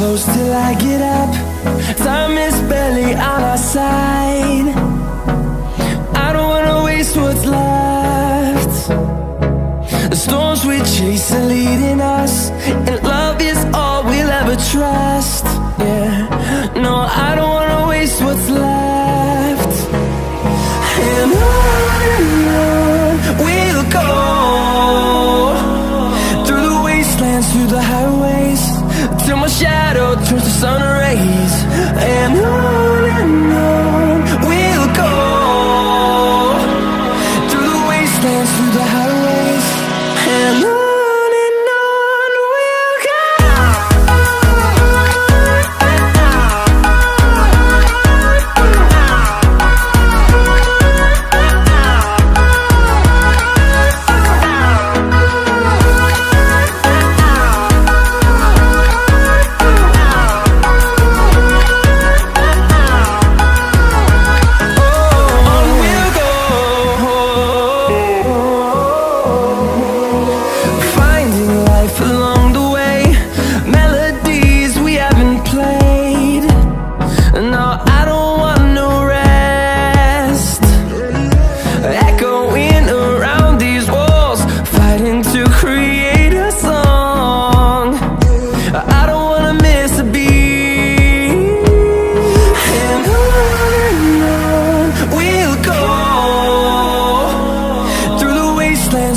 close till I get up. Time is barely on our side. I don't wanna waste what's left. The storms we chase are leading us, and love is all we'll ever trust. Yeah, no, I don't wanna waste what's left. And on we'll go, through the wastelands, through the highways, till my shadow turns to sun rays. And on we'll go, through the wastelands, through the highways, and on we'll go.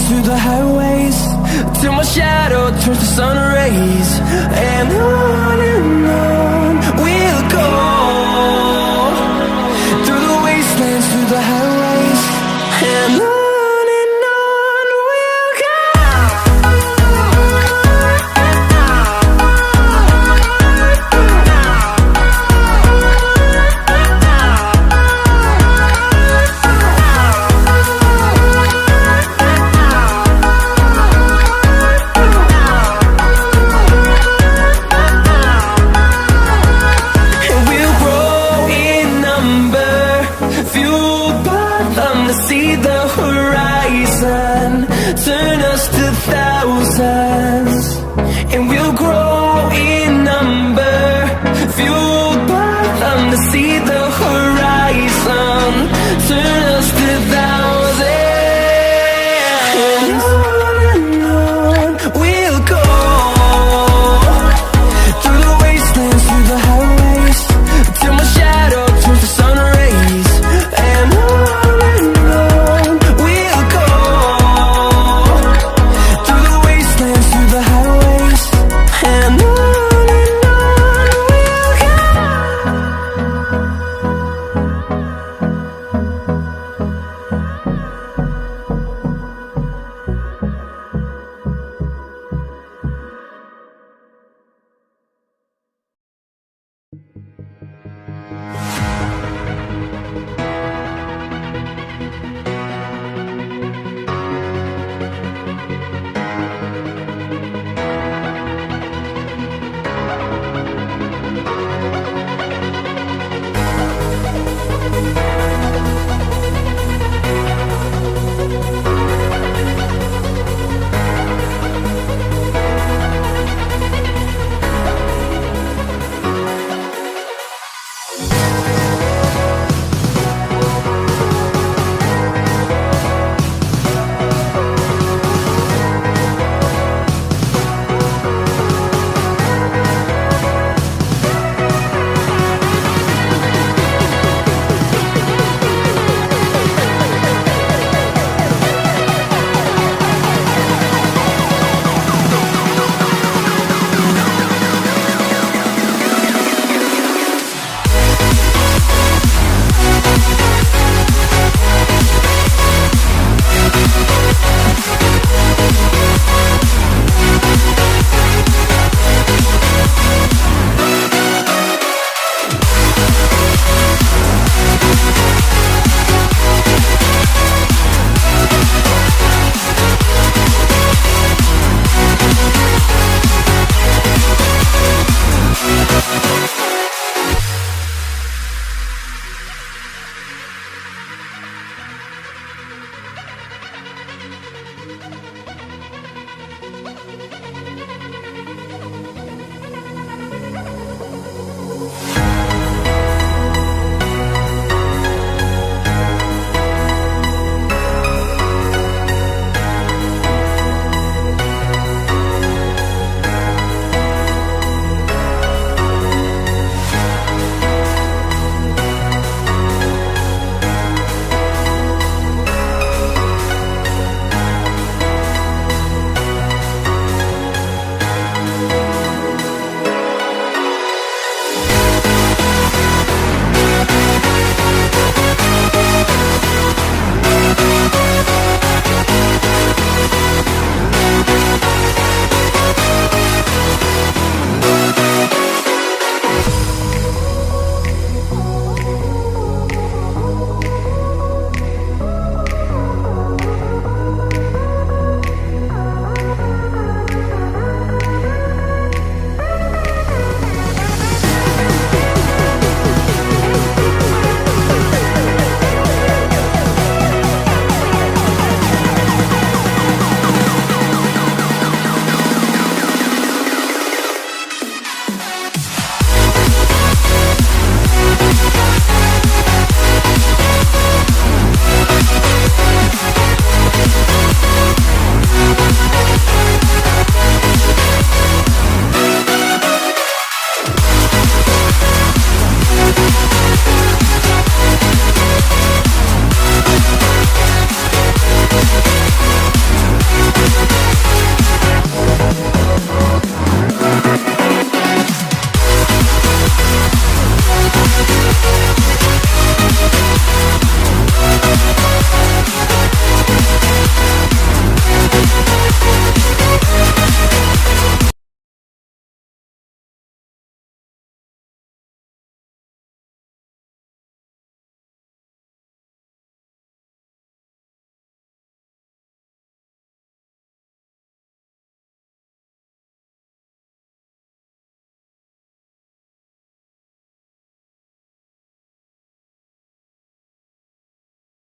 Through the highways, till my shadow turns to sun rays. And on we'll go, through the wastelands, through the highways, and on we'll go. See the